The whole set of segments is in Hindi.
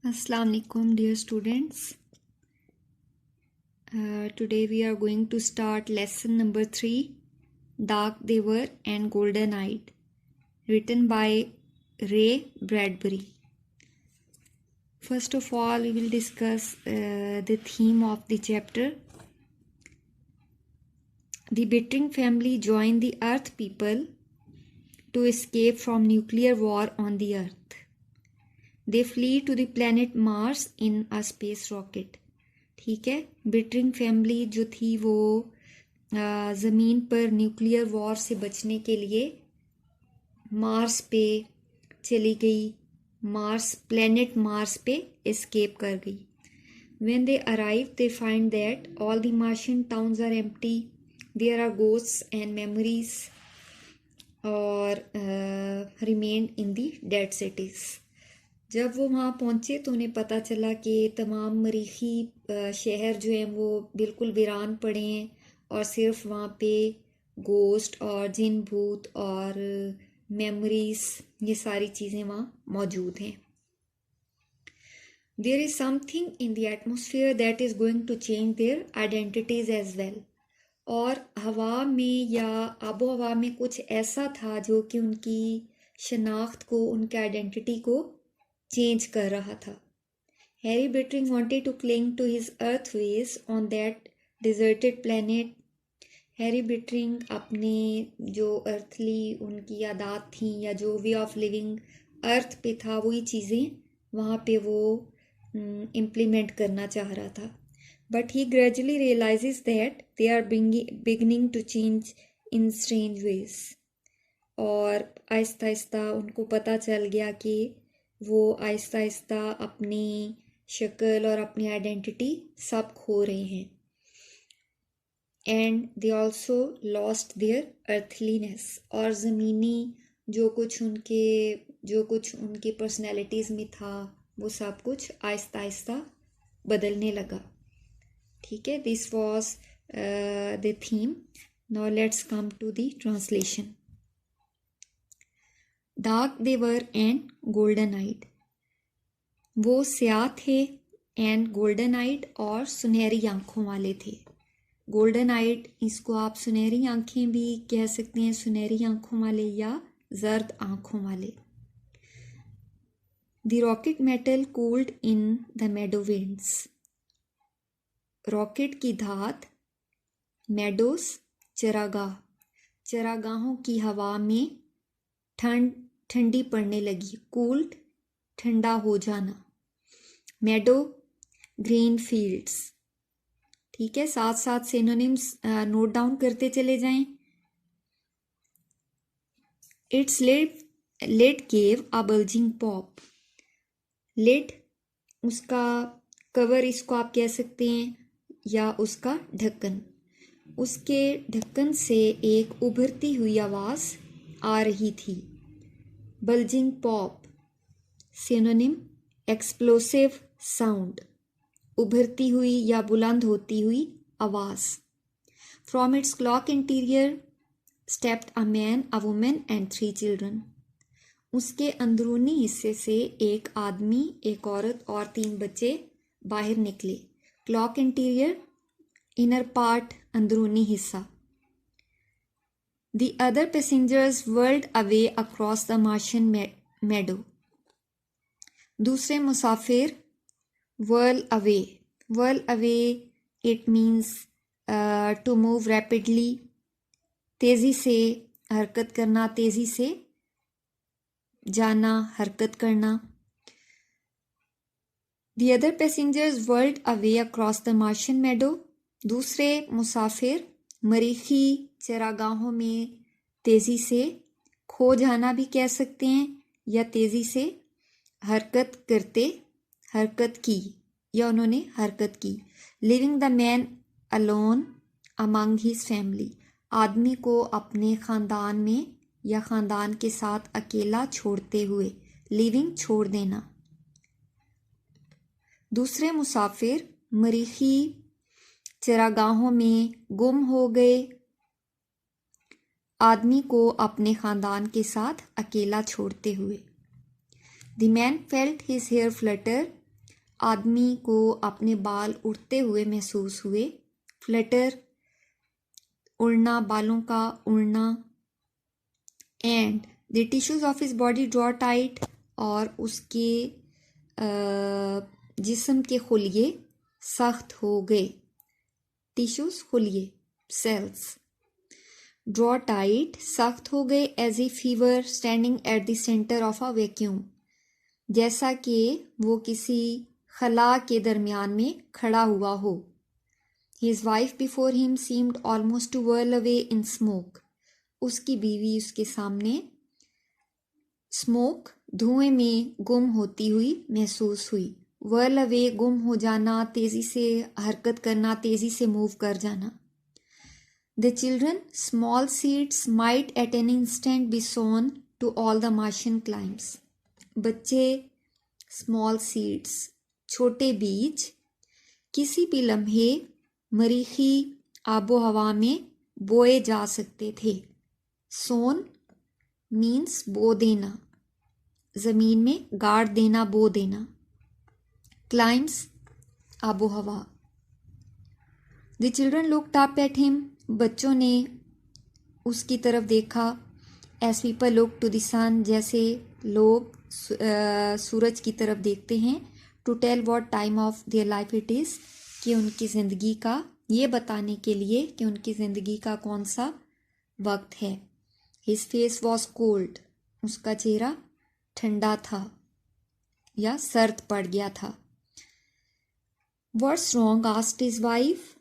Assalamu alaikum, dear students. Today we are going to start lesson number 3, Dark They Were and Golden Eyed, written by Ray Bradbury. First of all, we will discuss the theme of the chapter. The Bittring family joined the Earth people to escape from nuclear war on the Earth. They flee to the planet Mars in a space rocket. ठीक है, बिटरिंग फैमिली जो थी वो ज़मीन पर न्यूक्लियर वॉर से बचने के लिए मार्स पे चली गई, प्लेनेट मार्स पे एस्केप कर गई. When they arrive, they find that all the Martian towns are empty. There are ghosts and memories or remained in the dead cities. जब वो वहाँ पहुँचे तो उन्हें पता चला कि तमाम मरीखी शहर जो हैं वो बिल्कुल वीरान पड़े हैं और सिर्फ वहाँ पे गोस्ट और जिन भूत और मेमोरीज ये सारी चीज़ें वहाँ मौजूद हैं. There is something in the atmosphere that is going to change their identities as well. और हवा में या आबो हवा में कुछ ऐसा था जो कि उनकी शनाख्त को, उनके आइडेंटिटी को चेंज कर रहा था. Harry Bittering wanted to cling to his earth ways on that deserted planet. Harry Bittering अपने जो अर्थली उनकी आदत थी या जो वे ऑफ लिविंग अर्थ पे था वही चीज़ें वहाँ पे वो इम्प्लीमेंट करना चाह रहा था. But he gradually realises that they are beginning to change in strange ways. और आहिस्ता आहिस्ता उनको पता चल गया कि वो आहिस्ता आहिस्ता अपनी शक्ल और अपनी आइडेंटिटी सब खो रहे हैं. And they also lost their earthliness. और ज़मीनी जो कुछ उनके पर्सनैलिटीज़ में था वो सब कुछ आहिस्ता आहिस्ता बदलने लगा. ठीक है, this was the theme. Now let's come to the translation. Dark they were and golden eyed. वो स्याह थे एंड गोल्डन आइड और सुनहरी आँखों वाले थे. गोल्डन आइड इसको आप सुनहरी आँखें भी कह सकते हैं, सुनहरी आँखों वाले या जर्द आँखों वाले. The rocket metal cooled in the Medo winds. Rocket की धात, मेडोस चरागाहों की हवा में ठंडी पड़ने लगी. कूल्ड ठंडा हो जाना. मेडो ग्रीन फील्ड्स. ठीक है, साथ साथ सिनोनिम्स नोट डाउन करते चले जाएं. Its lid gave a bulging pop. Lid उसका कवर इसको आप कह सकते हैं या उसका ढक्कन. उसके ढक्कन से एक उभरती हुई आवाज़ आ रही थी. Bulging pop synonym explosive sound, उभरती हुई या बुलंद होती हुई आवाज़. From its clock interior stepped a man, a women and 3 children. उसके अंदरूनी हिस्से से एक आदमी, एक औरत और 3 बच्चे बाहर निकले. क्लॉक इंटीरियर इनर पार्ट, अंदरूनी हिस्सा. The other passengers whirled away across the Martian meadow. दूसरे मुसाफिर whirl away it means to move rapidly, तेज़ी से हरकत करना, तेज़ी से जाना, हरकत करना. The other passengers whirled away across the Martian meadow. दूसरे मुसाफिर मरीखी चरागाहों में तेज़ी से, खो जाना भी कह सकते हैं या तेज़ी से हरकत की या उन्होंने हरकत की. Living the man alone among his family. आदमी को अपने ख़ानदान में या ख़ानदान के साथ अकेला छोड़ते हुए. लिविंग छोड़ देना. दूसरे मुसाफिर मरीखी चरागाहों में गुम हो गए. आदमी को अपने ख़ानदान के साथ अकेला छोड़ते हुए. The man felt his hair flutter आदमी को अपने बाल उड़ते हुए महसूस हुए। फ्लटर उड़ना, बालों का उड़ना। And the tissues of his body draw tight, और उसके जिस्म के खुलिये सख्त हो गए। टिश्यूज खुलिये, सेल्स। ड्रॉ टाइट, सख्त हो गए। As if he were standing at the centre of a vacuum, जैसा कि वो किसी खला के दरमियान में खड़ा हुआ हो। His wife before him seemed almost to whirl away in smoke. उसकी बीवी उसके सामने स्मोक, धुएं में गुम होती हुई महसूस हुई। whirl away, गुम हो जाना, तेजी से हरकत करना, तेजी से मूव कर जाना। The children, small seeds, might at any instant be sown to all the Martian climes. बच्चे, स्मॉल सीड्स, छोटे बीज, किसी भी लम्हे मरीखी आबो हवा में बोए जा सकते थे। सोन मीन्स बो देना, जमीन में गाड़ देना, बो देना। क्लाइम्स, आबो हवा। The children looked up at him, बच्चों ने उसकी तरफ देखा। As people look to the sun, जैसे लोग सूरज की तरफ देखते हैं। To tell what time of their life it is, कि उनकी ज़िंदगी का, ये बताने के लिए कि उनकी ज़िंदगी का कौन सा वक्त है। हिज फेस वॉज कोल्ड, उसका चेहरा ठंडा था या सर्द पड़ गया था। What's wrong, asked his wife,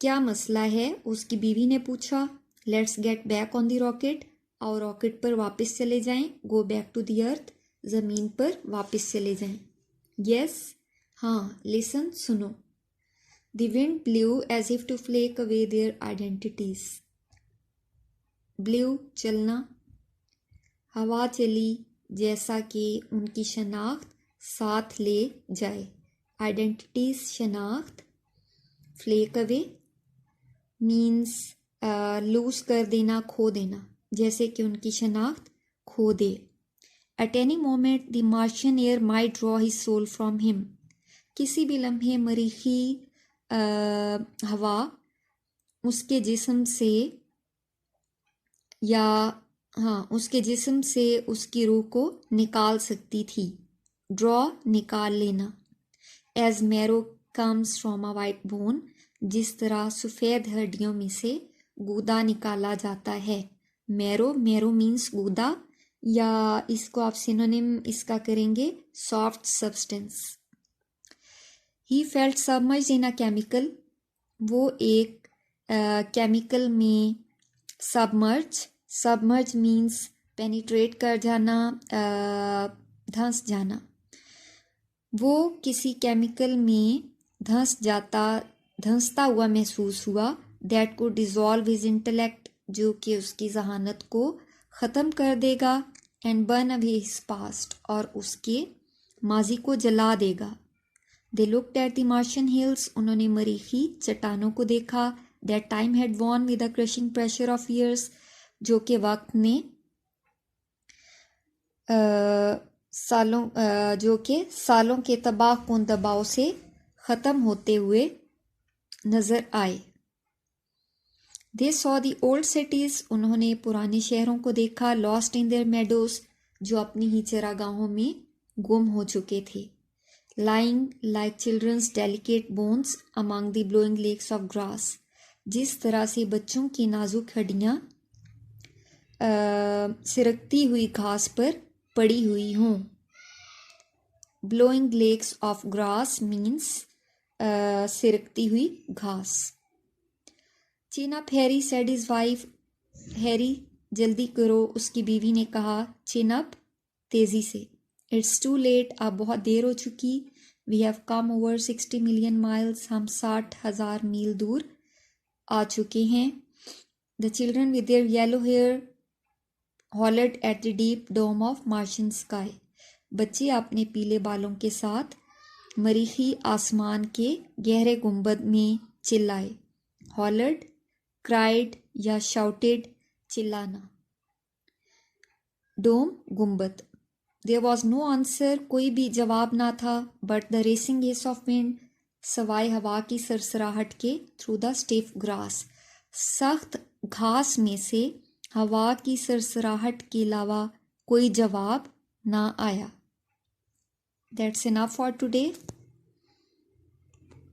क्या मसला है, उसकी बीवी ने पूछा। Let's get back on the rocket, और रॉकेट पर वापस चले जाएं। Go back to the earth, ज़मीन पर वापस चले जाएं। यस, हाँ। लिसन, सुनो। The wind blew as if to flake away their identities. Blew, चलना। हवा चली जैसा कि उनकी शनाख्त साथ ले जाए। आइडेंटिटीज, शनाख्त। फ्लेक अवे मीन्स लूज कर देना, खो देना, जैसे कि उनकी शनाख्त खो दे। At any moment the Martian air might draw his soul from him, किसी भी लम्हे मरीखी हवा उसके जिस्म से, या उसके जिस्म से उसकी रूह को निकाल सकती थी। ड्रॉ, निकाल लेना। As marrow comes from a white bone, जिस तरह सफ़ेद हड्डियों में से गूदा निकाला जाता है। मैरो, मैरो मीन्स गूदा, या इसको आप सिनोनिम इसका करेंगे soft substance. He felt submerged in a chemical, वो एक केमिकल में सबमर्ज मीन्स पेनिट्रेट कर जाना, धंस जाना। वो किसी केमिकल में धंसता हुआ महसूस हुआ। दैट को डिज़ोल्व हिज इंटेलेक्ट, जो कि उसकी जहानत को ख़त्म कर देगा। And burn away his past, और उसके माजी को जला देगा। They looked at the Martian hills, उन्होंने मरीखी चट्टानों को देखा। That time had worn with the crushing pressure of years, जो कि वक्त ने सालों के तबाह कुन दबाव से ख़त्म होते हुए नज़र आए। They saw the old cities, उन्होंने पुराने शहरों को देखा। लॉस्ट इन देयर मेडोज, जो अपनी ही चरागाहों में गुम हो चुके थे। Lying like children's delicate bones among the blowing lakes of grass, जिस तरह से बच्चों की नाजुक हड्डियाँ सिरकती हुई घास पर पड़ी हुई हों। Blowing lakes of grass means सिरकती हुई घास। Chin up Harry, said his wife, Harry जल्दी करो, उसकी बीवी ने कहा। चिन अप, तेजी से। इट्स टू लेट, अब बहुत देर हो चुकी। We have come over 60 million miles, हम 60,000 मील दूर आ चुके हैं। The children with their yellow hair hollered at the deep dome of Martian sky, बच्चे अपने पीले बालों के साथ मरीखी आसमान के गहरे गुंबद में चिल्लाए। हॉलर्ड, क्राइड या शाउटेड, चिल्लाना। डोम, गुंबद। देयर वॉज नो आंसर, कोई भी जवाब ना था, but the racing hiss of wind, सवाए हवा की सरसराहट के, थ्रू द स्टिफ ग्रास, सख्त घास में से हवा की सरसराहट के अलावा कोई जवाब ना आया. That's enough for today.